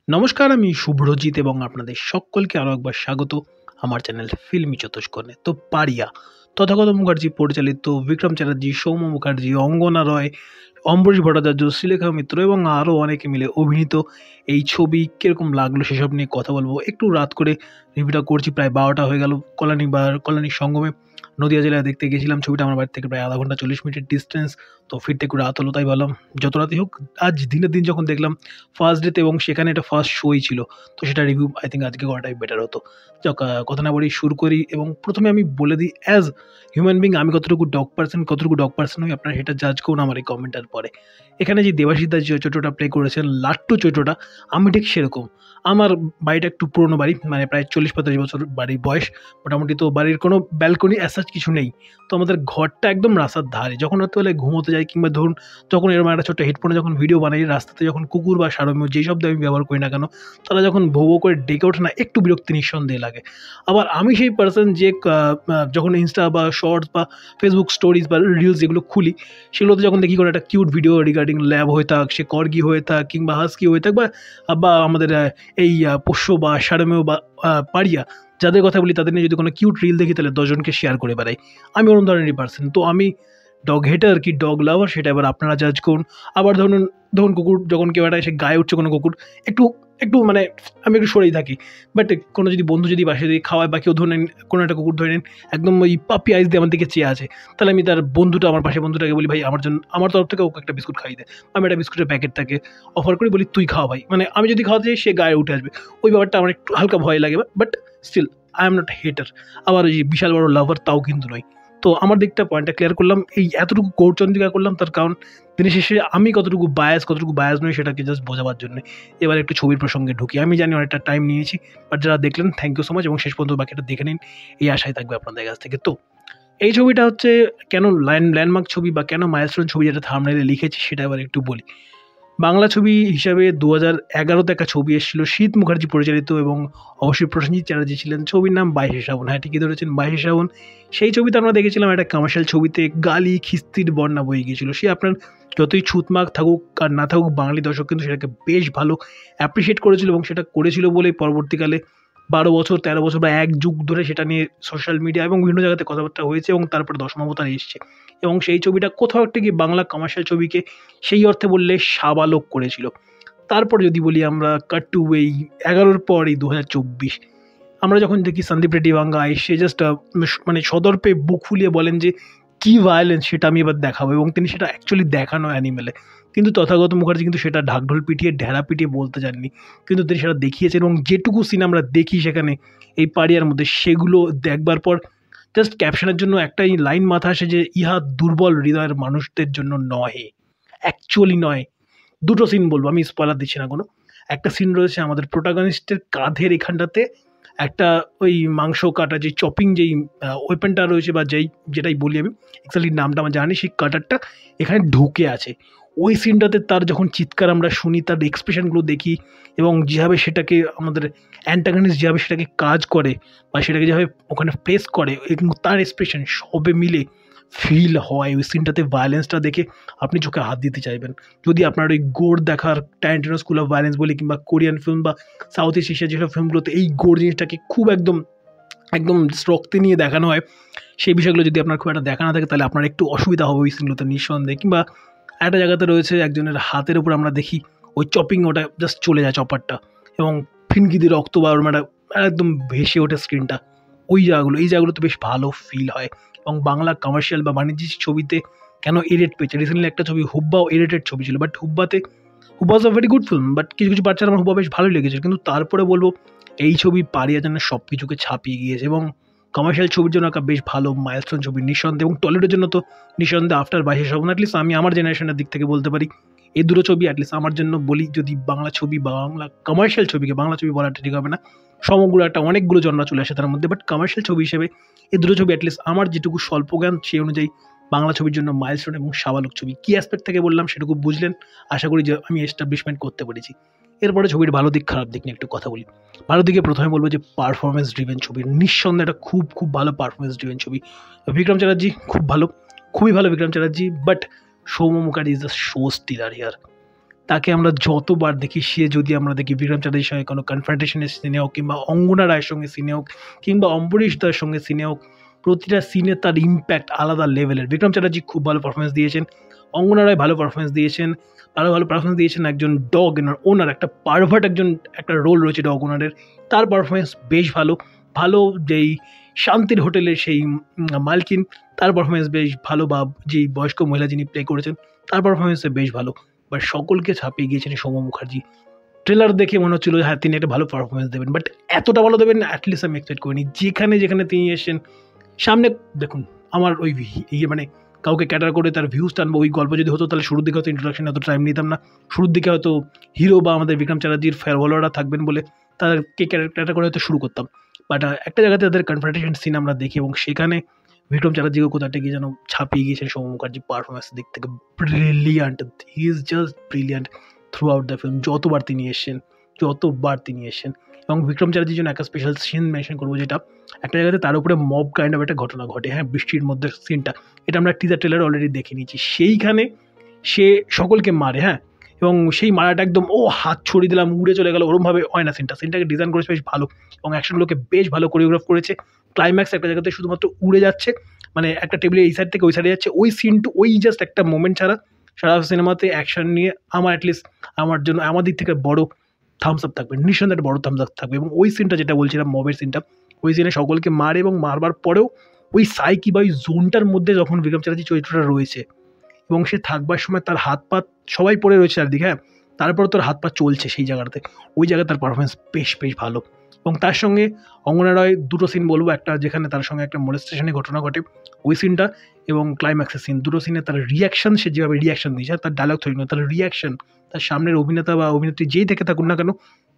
নমস্কার, আমি শুভ্রজিৎ এবং আপনাদের সকলকে আরও একবার স্বাগত আমার চ্যানেল ফিল্মি চতুষ্কোণে। তো পারিয়া তথাগত মুখার্জি পরিচালিত, বিক্রম চ্যাটার্জি, সৌম্য মুখার্জি, অঙ্গনা রয়, অম্বরীশ ভট্টাচার্য, শ্রীলেখা মিত্র এবং আরও অনেকে মিলে অভিনীত এই ছবি কীরকম লাগলো সেসব নিয়ে কথা বলবো। একটু রাত করে রিভিউটা করছি, প্রায় 12টা হয়ে গেল। কল্যাণীর সঙ্গমে নদিয়া জেলায় দেখতে গেছিলাম ছবিটা। আমার বাড়ি থেকে প্রায় আধা ঘন্টা 40 মিনিটের ডিস্টেন্স। তো ফিরতে একটু রাত হলো, তাই ভাবলাম যত রাতই হোক, আজ দিনের দিন যখন দেখলাম ফার্স্ট ডেতে এবং সেখানে একটা ফার্স্ট শোই ছিল, তো সেটা রিভিউ আই থিঙ্ক আজকে করাটাই বেটার হতো। যাক, কথা না বলেই শুরু করি এবং প্রথমে আমি বলে দিই, অ্যাজ হিউম্যান বিং আমি কতটুকু ডগ পার্সন হই আপনারা সেটা জাজ করুন আমার এই কমেন্টার পরে। এখানে যে দেবাশিস দা যে চরিত্রটা প্লে করেছেন, লাট্টু চরিত্রটা, আমি ঠিক সেরকম। আমার বাড়িটা একটু পুরোনো বাড়ি, মানে প্রায় 40-45 বছর বাড়ির বয়স মোটামুটি। তো বাড়ির কোনো ব্যালকনি অ্যাসাচ কিছু নেই। তো আমাদের ঘরটা একদম রাস্তার ধারে। যখন রাত্রেবেলায় ঘুমোতে যাই কিংবা ধরুন যখন এরকম একটা ছোট্ট হেডফোনে যখন ভিডিও বানাই, রাস্তাতে যখন কুকুর বা সারমেয় যেই শব্দ আমি ব্যবহার করি না কেন, তারা যখন ভৌ ভৌ করে ডেকে ওঠে না, একটু বিরক্তি নিঃসন্দেহে লাগে। আবার আমি সেই পার্সন যে যখন ইনস্টা বা শর্টস বা ফেসবুক স্টোরিজ বা রিলস যেগুলো খুলি, সেগুলোতে যখন দেখি কোনো একটা কিউট ভিডিও রিগার্ডিং ল্যাব হয়ে থাক, সে কর্গি হয়ে থাক কিংবা হাস্কি হয়ে থাক বা আমাদের এই পোষ্য বা সারমেয় বা পারিয়া যাদের কথা বলি, তাদের নিয়ে যদি কোনো কিউট রিল দেখি তাহলে 10 জনকে শেয়ার করে বেড়াই। আমি ওরকম ধরনেরই পার্সন। তো আমি ডগ হেটার কি ডগ লাভার সেটা এবার আপনারা জাজ করুন। আবার ধরুন কুকুর যখন কেউ একটা এসে গায়ে উঠছে কোনো কুকুর, একটু একটু মানে আমি একটু সরেই থাকি। বাট কোনো যদি বন্ধু যদি বাসায় যদি খাওয়ায় বা কেউ ধরে নেন, কোনো একটা কুকুর ধরে নেন একদম ওই পাপি আইস দিয়ে আমার দিকে চেয়ে আছে, তাহলে আমি তার আমার পাশে বন্ধুটাকে বলি, ভাই আমার তরফ থেকে ওকে একটা বিস্কুট খাইয়ে দেয়। আমি একটা বিস্কুটের প্যাকেট তাকে অফার করি, বলি তুই খাওয়া ভাই। মানে আমি যদি খাওয়াতে যাই সে গায়ে উঠে আসবে, ওই ব্যাপারটা আমার একটু হালকা ভয় লাগে। But still I am not hater. আবার ওই যে বিশাল বড় লাভার তাও কিন্তু নয়। তো আমার দিকটা পয়েন্টটা ক্লিয়ার করলাম, এই এতটুকু গৌরচন্দ্রিকা করলাম, তার কারণ দিনের শেষে আমি কতটুকু বায়াস নই সেটাকে জাস্ট বোঝাবার জন্য। এবার একটু ছবির প্রসঙ্গে ঢুকি। আমি জানি অনেকটা টাইম নিয়েছি, বাট যারা দেখলেন থ্যাংক ইউ সো মাচ এবং শেষ পর্যন্ত বাকিটা দেখে নিন, এই আশায় থাকবে আপনাদের কাছ থেকে। তো এই ছবিটা হচ্ছে কেন ল্যান্ডমার্ক ছবি বা কেন মাইলস্টোন ছবি, যেটা থাম্বনেইলে লিখেছি সেটা এবার একটু বলি। বাংলা ছবি হিসাবে 2011-তে একটা ছবি এসেছিল, শীত মুখার্জি পরিচালিত এবং অবশ্যই প্রসেনজিৎ চ্যাটার্জি ছিলেন। ছবির নাম 22শে শ্রাবণ। হ্যাঁ, ঠিকই ধরেছেন, 22শে শ্রাবণ। সেই ছবিতে আমরা দেখেছিলাম একটা কমার্শিয়াল ছবিতে গালি খিস্তির বন্যা বয়ে গিয়েছিল। সে আপনার যতই ছুতমাক থাকুক আর না থাকুক, বাঙালি দর্শক কিন্তু সেটাকে বেশ ভালো অ্যাপ্রিসিয়েট করেছিল এবং সেটা করেছিল বলেই পরবর্তীকালে 12 বছর 13 বছর বা এক যুগ ধরে সেটা নিয়ে সোশ্যাল মিডিয়া এবং বিভিন্ন জায়গাতে কথাবার্তা হয়েছে এবং তারপরে দশমাবতার এসছে। এবং সেই ছবিটা কোথাও একটা গিয়ে বাংলা কমার্শিয়াল ছবিকে সেই অর্থে বললে সাবালক করেছিল। তারপর যদি বলি আমরা কাট টু এই 11-র পর এই 2024, আমরা যখন দেখি সন্দীপ রেড্ডি বাঙ্গা এসে জাস্ট মানে সদর্পে বুক ফুলিয়ে বলেন যে কী ভায়োলেন্স সেটা আমি এবার দেখাবো, এবং তিনি সেটা অ্যাকচুয়ালি দেখানো অ্যানিমেলে। কিন্তু তথাগত মুখার্জি কিন্তু সেটা ঢাকঢোল পিটিয়ে ঢেড়া পিটিয়ে বলতে যাননি, কিন্তু তিনি সেটা দেখিয়েছেন। এবং যেটুকু সিন আমরা দেখি সেখানে এই পাড়িয়ার মধ্যে, সেগুলো দেখবার পর জাস্ট ক্যাপশনের জন্য একটাই লাইন মাথা আসে যে ইহা দুর্বল হৃদয়ের মানুষদের জন্য নহে, অ্যাকচুয়ালি নয়। দুটো সিন বলবো, আমি স্পয়লার দিচ্ছি না কোনো। একটা সিন রয়েছে আমাদের প্রোটাগনিস্টের কাঁধের এখানটাতে একটা ওই মাংস কাটা যে চপিং যেই ওয়েপনটা রয়েছে বা যেটাই বলি আমি, এক্স্যাক্টলি নামটা আমার জানি, সেই কাটারটা এখানে ঢুকে আছে। ওই সিনটাতে তার যখন চিৎকার আমরা শুনি, তার এক্সপ্রেশনগুলো দেখি এবং যেভাবে সেটাকে আমাদের অ্যান্টাগনিস্ট যেভাবে সেটাকে কাজ করে বা সেটাকে যেভাবে ওখানে ফেস করে এবং তার এক্সপ্রেশন সবে মিলে ফিল হয়, ওই সিনটাতে ভায়োলেন্সটা দেখে আপনি চোখে হাত দিতে চাইবেন। যদি আপনার ওই গোর দেখার ট্যারান্টিনো স্কুল অফ ভায়োলেন্স বলি কিংবা কোরিয়ান ফিল্ম বা সাউথ ইস্ট এশিয়ার যেসব ফিল্মগুলোতে এই গোর জিনিসটাকে খুব একদম রক্তে নিয়ে দেখানো হয়, সেই বিষয়গুলো যদি আপনার খুব একটা দেখা না থাকে তাহলে আপনার একটু অসুবিধা হবে ওই সিনগুলোতে নিঃসন্দেহে। কিংবা একটা জায়গাতে রয়েছে একজনের হাতের উপর আমরা দেখি ওই চপিং, ওটা জাস্ট চলে যায় চপারটা এবং ফিনকি দিয়ে রক্ত বা একদম ভেসে ওঠে স্ক্রিনটা। এই জায়গাগুলোতে বেশ ভালো ফিল হয়। এবং বাংলা কমার্শিয়াল বা বাণিজ্যিক ছবিতে কেন এরেট পেয়েছে, রিসেন্টলি একটা ছবি হুব্বাও এরেটেড ছবি ছিল, but হুব্বা is a very good film, but কিছু পার্টস আমার হুব্বা বেশ ভালোই লেগেছিল। কিন্তু তারপরে বলবো এই ছবি পারিয়া যেন সব কিছুকে ছাপিয়ে গিয়েছে এবং কমার্শিয়াল ছবির জন্য একটা বেশ ভালো মাইলস্টোন ছবি নিঃসন্দেহে, এবং টলিউডের জন্য তো নিঃসন্দেহে আফটার 22শে শ্রাবণ। অ্যাটলিস্ট আমি আমার জেনারেশনের দিক থেকে বলতে পারি এই দুটো ছবি অ্যাটলিস্ট আমার জন্য বলি, যদি বাংলা ছবি বা বাংলা কমার্শিয়াল ছবিকে, বাংলা ছবি বলাটা ঠিক হবে না, সমগ্র একটা অনেকগুলো জনরা চলে আসে তার মধ্যে, বাট কমার্শিয়াল ছবি হিসেবে এই দুটো ছবি অ্যাটলিস্ট আমার যেটুকু স্বল্প জ্ঞান সেই অনুযায়ী বাংলা ছবির জন্য মাইলস্টোন এবং সাবালক ছবি। কী অ্যাসপেক্ট থেকে বললাম সেটুকু বুঝলেন, আশা করি যে আমি এস্টাবলিশমেন্ট করতে পেরেছি। এরপরে ছবির ভালো দিক খারাপ দিক নিয়ে একটু কথা বলি। ভালো দিকে প্রথমে বলবো যে পারফরমেন্স ড্রিভেন ছবি, নিঃসন্দেহে একটা খুব ভালো পারফরমেন্স ড্রিভেন ছবি। বিক্রম চ্যাটার্জি খুবই ভালো Bikram Chatterjee, but Soumya Mukherjee is the show stealer here. তাকে আমরা যতবার দেখি, সে যদি আমরা দেখি বিক্রম চ্যাটার্জির সঙ্গে কোনো কনফ্রন্টেশনের সিনে হোক, কিংবা অঙ্গনা রায়ের সঙ্গে সিনে হোক, কিংবা অম্বরীশ দার সঙ্গে সিনে হোক, প্রতিটা সিনে তার ইম্প্যাক্ট আলাদা লেভেলের। বিক্রম চ্যাটার্জি খুব ভালো পারফরমেন্স দিয়েছেন, অঙ্গনা রায় ভালো পারফরমেন্স দিয়েছেন, ভালো ভালো পারফরমেন্স দিয়েছেন একজন ডগ ওনার, একটা পারভার্ট একটা রোল রয়েছে ডগ ওনারের, তার পারফরমেন্স বেশ ভালো। ভালো যেই শান্তির হোটেলের সেই মালকিন, তার পারফরমেন্স বেশ ভালো, বা যেই বয়স্ক মহিলা যিনি প্লে করেছেন তার পারফরমেন্সে বেশ ভালো। বাট সকলকে ছাপিয়ে গিয়েছেন সৌম্য মুখার্জি। ট্রেলার দেখে মনে হচ্ছিল হ্যাঁ তিনি একটা ভালো পারফরমেন্স দেবেন, বাট এতটা ভালো দেবেন অ্যাটলিস্ট আমি এক্সপেক্ট করিনি। যেখানে যেখানে তিনি এসেছেন সামনে, দেখুন আমার ওই মানে কাউকে ক্যাটার করে তার ভিউজ টানবো ওই গল্প যদি হতো, তাহলে শুরুর দিকে হয়তো ইন্ট্রোডাকশন এত টাইম নিতাম না। শুরুর দিকে হয়তো হিরো বা আমাদের বিক্রম চ্যাটার্জির ফেয়ারওয়ালাররা থাকবেন বলে তাদেরকে ক্যাটার করে হয়তো শুরু করতাম। বাট একটা জায়গাতে তাদের কনফ্রন্টেশন সিন আমরা দেখি, এবং সেখানে বিক্রম চ্যাটার্জিকে কোথাটা গিয়ে যেন ছাপিয়ে গিয়েছেন সৌম্য মুখার্জি পারফরমেন্সের দিক থেকে। Brilliant, he is just brilliant through out the film. যতবার তিনি এসেছেন এবং বিক্রম চ্যাটার্জির জন্য একটা স্পেশাল সিন মেনশন করবো, যেটা একটা জায়গাতে তার উপরে মব কাইন্ড অফ একটা ঘটনা ঘটে, হ্যাঁ বৃষ্টির মধ্যে সিনটা, এটা আমরা টিজার ট্রেলার অলরেডি দেখে নিয়েছি। সেইখানে সে সকলকে মারে, হ্যাঁ, এবং সেই মারাটা একদম হাত ছড়িয়ে দিলাম উড়ে চলে গেল ওরমভাবে হয় না। সিনটাকে ডিজাইন করেছে বেশ ভালো, এবং অ্যাকশনগুলোকে বেশ ভালো কোরিওগ্রাফ করেছে। ক্লাইম্যাক্স একটা জায়গাতে শুধুমাত্র উড়ে যাচ্ছে, মানে একটা টেবিলে এই সাইড থেকে ওই সাইডে যাচ্ছে, ওই সিনটু ওই জাস্ট একটা মোমেন্ট ছাড়া সারা সিনেমাতে অ্যাকশন নিয়ে আমার দিক থেকে বড় থামস আপ থাকবে, নিঃসন্দেহে একটা বড় থামস আপ থাকবে। এবং ওই সিনটা যেটা বলছিলাম মবের সিনটা, ওই সিনে সকলকে মারে, এবং মারবার পরেও ওই সাইকি বা ওই জোনটার মধ্যে যখন বিক্রম চ্যাটার্জি চরিত্রটা রয়েছে, এবং সে থাকবার সময় তার হাত পা সবাই পড়ে রয়েছে চারদিকে, হ্যাঁ, তারপরে তোর হাত পা চলছে সেই জায়গাটাতে, ওই জায়গায় তার পারফরমেন্স বেশ ভালো। এবং তার সঙ্গে অঙ্গনা রায় দুটো সিন বলবো, একটা যেখানে তার সঙ্গে একটা মোলেস্টেশনের ঘটনা ঘটে ওই সিনটা, এবং ক্লাইম্যাক্সের সিন, দুটো সিনে তার রিয়াকশন, সে যেভাবে রিয়াকশন দিয়েছে, তার ডায়লগ তৈরি নয়, তার রিয়াকশন, তার সামনের অভিনেতা বা অভিনেত্রী যেই থেকে থাকুন না কেন,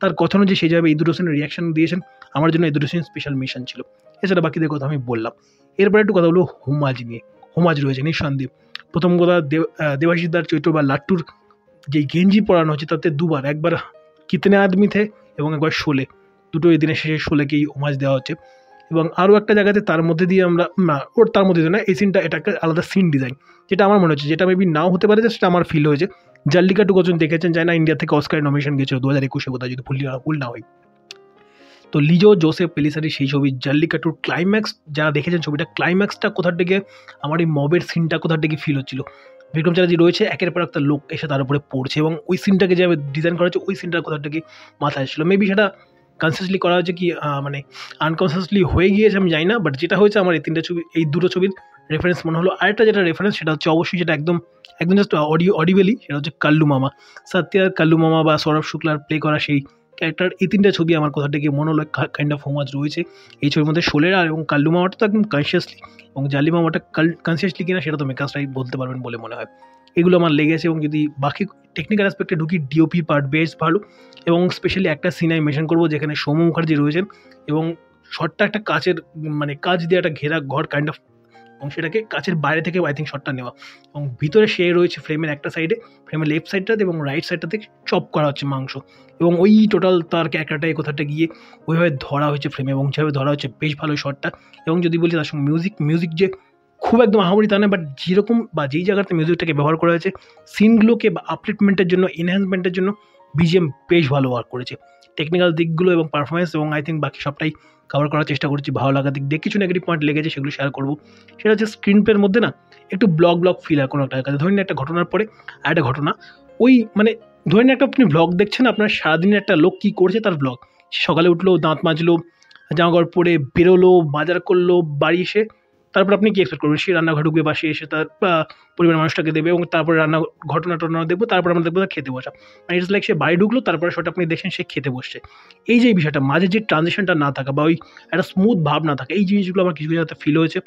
তার কথা অনুযায়ী সেই যেভাবে এই দুটো সিনের রিয়াকশন দিয়েছেন, আমার জন্য এই দুটো সিন স্পেশাল মিশন ছিল। এছাড়া বাকিদের কথা আমি বললাম। এরপরে একটু কথা বলবো হোমাজ নিয়ে। হোমাজ রয়েছে নিঃসন্দেহে। প্রথম কথা, দেবাশিস দার চরিত্র বা লাট্টুর যেই গেঞ্জি পরানো হচ্ছে তাতে দুবার, একবার কিতনে আদমি থে এবং একবার শোলে, দুটো এই দিনের শেষে শোলেকেই হোমাজ দেওয়া হচ্ছে। এবং আরও একটা জায়গাতে তার মধ্যে দিয়ে আমরা তার মধ্যে দিয়ে না, এই সিনটা এটা একটা আলাদা সিন ডিজাইন, যেটা আমার মনে হচ্ছে, যেটা মেবি নাও হতে পারে, সেটা আমার ফিল হয়েছে। জাল্লিকাট্টু কজন দেখেছেন যায় না, ইন্ডিয়া থেকে অস্কার নমিনেশন গেছিল 2021 বোধহয়, যদি ভুল না হয়। তো লিজো জোসেফ পেলিসারি সেই ছবি জাল্লিকাট্টুর ক্লাইম্যাক্স, যারা দেখেছেন ছবিটা, ক্লাইম্যাক্সটা কোথার থেকে আমার এই মবের সিনটা কোথার থেকে ফিল হচ্ছিল। বিক্রম চ্যাটার্জি রয়েছে, একের পর একটা লোক এসে তার উপরে পড়ছে, এবং ওই সিনটাকে যেভাবে ডিজাইন করা হচ্ছে, ওই সিনটার কোথার থেকে মাথায় ছিল। মেবি সেটা কনসিয়াসলি করা হয়েছে কি মানে আনকনসিয়াসলি হয়ে গিয়েছে আমি জানি না, বাট যেটা হয়েছে আমার এই দুটো ছবির রেফারেন্স মনে হলো। আরেকটা যেটা রেফারেন্স, সেটা হচ্ছে অবশ্যই যেটা একদম জাস্ট অডিবেলি, সেটা হচ্ছে কাল্লু মামা, সত্যার কাল্লু মামা বা সৌরভ শুক্লার প্লে করা সেই ক্যারেক্টার। এই তিনটা ছবি আমার কোথা থেকে মনে হলো কাইন্ড অফ হোমাজ রয়েছে এই ছবির মধ্যে। শোলের আর এবং কাল্লু মামাটা তো একদম কনসিয়াসলি, এবং জালি মামাটা কনসিয়াসলি কিনা সেটা তো মেকার্সরাই বলতে পারবেন বলে মনে হয়। এগুলো আমার লেগেছে। এবং যদি বাকি টেকনিক্যাল অ্যাসপেক্টে ঢুকি, ডিওপি পার্ট বেশ ভালো, এবং স্পেশালি একটা সিন আমি মেনশন করবো যেখানে সৌম্য মুখার্জি রয়েছেন, এবং শটটা একটা কাচের মানে কাচ দিয়ে একটা ঘেরা ঘর কাইন্ড অফ, এবং সেটাকে কাচের বাইরে থেকে আই থিঙ্ক শটটা নেওয়া, এবং ভিতরে সে রয়েছে ফ্রেমের একটা সাইডে, ফ্রেমের লেফট সাইডটাতে, এবং রাইট সাইডটাতে চপ করা হচ্ছে মাংস, এবং ওই টোটাল তার ক্যারেক্টারটাই কোথাটা গিয়ে ওইভাবে ধরা হয়েছে ফ্রেমে, এবং যেভাবে ধরা হচ্ছে বেশ ভালো শটটা। এবং যদি বলি তার সঙ্গে মিউজিক যে খুব একদম আহামরি তা নয়, বাট যেরকম বা যেই জায়গাতে মিউজিকটাকে ব্যবহার করা হয়েছে সিনগুলোকে বা আপলিটমেন্টের জন্য, এনহ্যান্সমেন্টের জন্য, বিজিএম বেশ ভালো ওয়ার্ক করেছে। টেকনিক্যাল দিকগুলো এবং পারফরমেন্স এবং আই থিঙ্ক বাকি সবটাই কভার করার চেষ্টা করছি। ভালো লাগা দিক দিয়ে কিছু নেগেটিভ পয়েন্ট লেগেছে, সেগুলো শেয়ার করবো। সেটা হচ্ছে স্ক্রিন প্লের মধ্যে না একটু ব্লগ ফিল হয় কোনো একটা কাজে। ধরুন একটা ঘটনার পরে আর একটা ঘটনা, ওই মানে ধরুন একটা আপনি ব্লগ দেখছেন, আপনার সারাদিনের একটা লোক কী করছে তার ব্লগ, সকালে উঠলো, দাঁত মাজলো, জামাকাপড় পরে বেরোলো, বাজার করলো, বাড়ি এসে তারপর আপনি কি এক্সপেক্ট করবেন, সে রান্নাঘর ঢুকবে, বাসে এসে তার পরিবারের মানুষটাকে দেবে, এবং তারপরে ঘটনা দেখবো, তারপর আমরা দেখবো তার খেতে বসা। মানে ইটস লাইক সে বাড়ি ঢুকলো, তারপরে সেটা আপনি দেখছেন সে খেতে বসছে। এই যে বিষয়টা, মাঝে যে ট্রানজিশনটা না থাকা বা ওই একটা স্মুথ ভাব না থাকা, এই জিনিসগুলো আমার কিছু যাতে ফিল হয়েছে।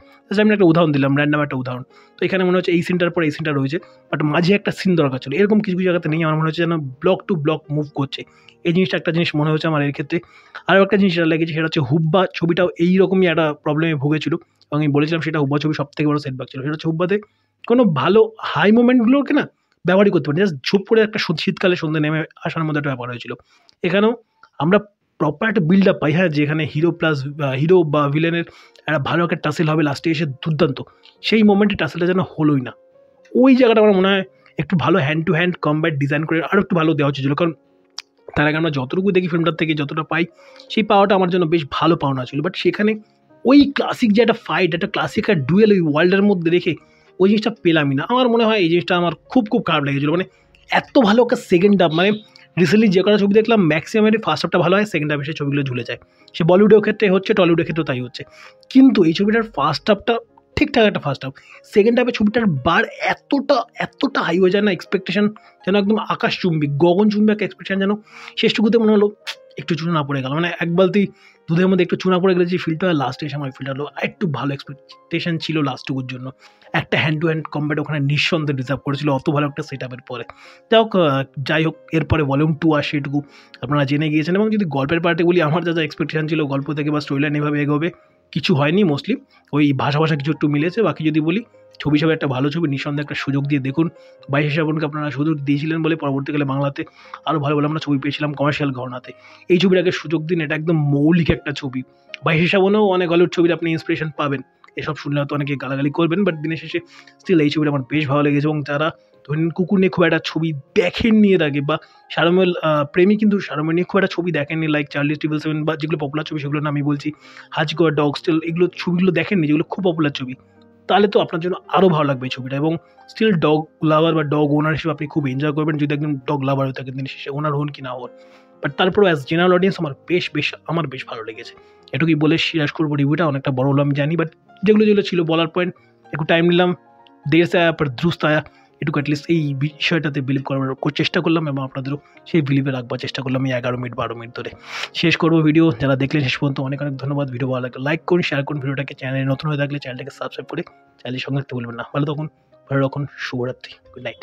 আমি একটা উদাহরণ দিলাম, র্যান্ডাম একটা উদাহরণ। তো এখানে মনে হচ্ছে এই সিনটার পর এই সিনটা রয়েছে, বাট মাঝে একটা সিন দরকার ছিল, এরকম কিছু জায়গাতে নেই। আমার মনে হচ্ছে যেন ব্লক টু ব্লক মুভ করছে, এই জিনিসটা একটা জিনিস মনে হচ্ছে আমার এর ক্ষেত্রে। আরও একটা জিনিস যেটা লেগেছে, সেটা হচ্ছে হুব্বা ছবিটাও এইরকমই একটা প্রবলেমে ভুগেছিল, এবং আমি বলেছিলাম সেটা হুব্বা ছবি সব থেকে বড় সেটব্যাক ছিল। সেটা হচ্ছে হুব্বাতে কোনো ভালো হাই মোমেন্টগুলোকে না ব্যবহারই করতে পারি, জাস্ট ঝুপ করে একটা শীতকালে সন্ধ্যে নেমে আসার মধ্যে একটা ব্যাপার হয়েছিল। এখানেও আমরা প্রপার একটা বিল্ড আপ পাই, হ্যাঁ, যেখানে হিরো বা ভিলেনের একটা ভালো একটা টাসেল হবে লাস্টে এসে দুর্দান্ত, সেই মোমেন্টে টাসেলটা যেন হলোই না। ওই জায়গাটা আমার মনে হয় একটু ভালো hand to hand combat design করে আরও একটু ভালো দেওয়া উচিত ছিল, কারণ তার আগে আমরা যতটুকু দেখি ফিল্মটার থেকে যতটা পাই সেই পাওয়াটা আমার জন্য বেশ ভালো পাওনা ছিল। বাট সেখানে ওই ক্লাসিক যে একটা ফাইট, একটা ক্লাসিক একটা ডুয়েল ওই ওয়ার্ল্ডের মধ্যে রেখে ওই জিনিসটা পেলামই না। আমার মনে হয় এই জিনিসটা আমার খুব খুব খারাপ লেগেছিলো। মানে এত ভালো একটা সেকেন্ড হাফ, মানে রিসেন্টলি যে কটা ছবি দেখলাম ম্যাক্সিমামেরই ফার্স্ট হাফটা ভালো হয়, সেকেন্ড হাফে সেই ছবিগুলো ঝুলে যায়। সে বলিউডের ক্ষেত্রে হচ্ছে, টলিউডের ক্ষেত্রেও তাই হচ্ছে। কিন্তু এই ছবিটার ফার্স্ট হাফটা ঠিকঠাক একটা ফার্স্ট হাফ, সেকেন্ড হাফে ছবিটার বার এতটা হাই হয়ে যায় না, এক্সপেকটেশন যেন একদম আকাশচুম্বী গগনচুম্বী একটা এক্সপেকটেশন, যেন শেষটুকুতে মনে হলো একটু চুনা পড়ে গেল, মানে এক বালতি দুধের মধ্যে একটু চুনা পড়ে গেলে যে ফিলটা হয় লাস্টে এসে আমার ফিলটা হলো একটু ভালো এক্সপেকটেশন ছিল লাস্টটুকুর জন্য। একটা হ্যান্ড টু হ্যান্ড কম্ব্যাট ওখানে নিঃসন্দেহে ডিজার্ভ করেছিল অত ভালো একটা সেট আপের পরে। যাই হোক এরপরে ভলিউম 2 আসে এটুকু আপনারা জেনে গিয়েছেন। এবং যদি গল্পের পার্টে বলি, আমার যা এক্সপেকটেশন ছিল গল্প থেকে বা স্টোরি লাইন এভাবে এগোবে, কিছু হয়নি। মোস্টলি ওই ভাষা কিছু একটু মিলেছে। বাকি যদি বলি ছবি হিসাবে একটা ভালো ছবি, নিঃসন্দেহে একটা সুযোগ দিয়ে দেখুন। 22 শ্রাবণকে আপনারা সুযোগ দিয়েছিলেন বলে পরবর্তীকালে বাংলাতে আরও ভালো ভালো আমরা ছবি পেয়েছিলাম কমার্শিয়াল ঘটনাতে। এই ছবির আগে সুযোগ দিন, এটা একদম মৌলিক একটা ছবি। 22 শ্রাবণেও অনেক হলিউড ছবির আপনি ইন্সপিরেশন পাবেন, এসব শুনলে হয়তো অনেকে গালাগালি করবেন, বাট দিনের শেষে স্টিল এই ছবিটা আমার বেশ ভালো লেগেছে। এবং যারা ধরেন কুকুর নিয়ে খুব একটা ছবি দেখেননি এর আগে, বা শারমেল প্রেমী কিন্তু শারমেল নিয়ে খুব একটা ছবি দেখেননি, লাইক চার্লি 777 বা যেগুলো পপুলার ছবি সেগুলো আমি বলছি, হাজিকো ডগ স্টিল, এগুলো ছবিগুলো দেখেননি যেগুলো খুব পপুলার ছবি, তাহলে তো আপনার জন্য আরও ভালো লাগবে এই ছবিটা। এবং স্টিল ডগ লাভার বা ডগ ওনার হিসেবে আপনি খুব এনজয় করবেন যদি একদম ডগ লাভার হয়ে থাকেন, দিনের শেষে ওনার হন কি না হন। বাট তারপরেও অ্যাজ জেনারেল অডিয়েন্স আমার বেশ ভালো লেগেছে। এটুকুই বলে শেষ করবো। রিভিউটা অনেকটা বড় হলো আমি জানি, বাট যেগুলো ছিল বলার পয়েন্ট, একটু টাইম নিলাম, দেশ আয়া পর দ্রুস্ত আয়া, এটুকু অ্যাটলিস্ট এই বিষয়টাতে বিলিভ করার চেষ্টা করলাম এবং আপনাদেরও সেই বিলিভে রাখবার চেষ্টা করলাম এই 11 মিনিট 12 মিনিট ধরে। শেষ করবো ভিডিও। যারা দেখলেন শেষ পর্যন্ত অনেক ধন্যবাদ। ভিডিও ভালো লাগলে লাইক করুন, শেয়ার করুন ভিডিওটাকে। চ্যানেলে নতুন হয়ে থাকলে চ্যানেলটাকে সাবস্ক্রাইব করে চ্যানেলের সঙ্গে থাকতে বলবেন না। ভালো থাকুন, ভালো রাখুন, শুভরাত্রি, গুড নাইট।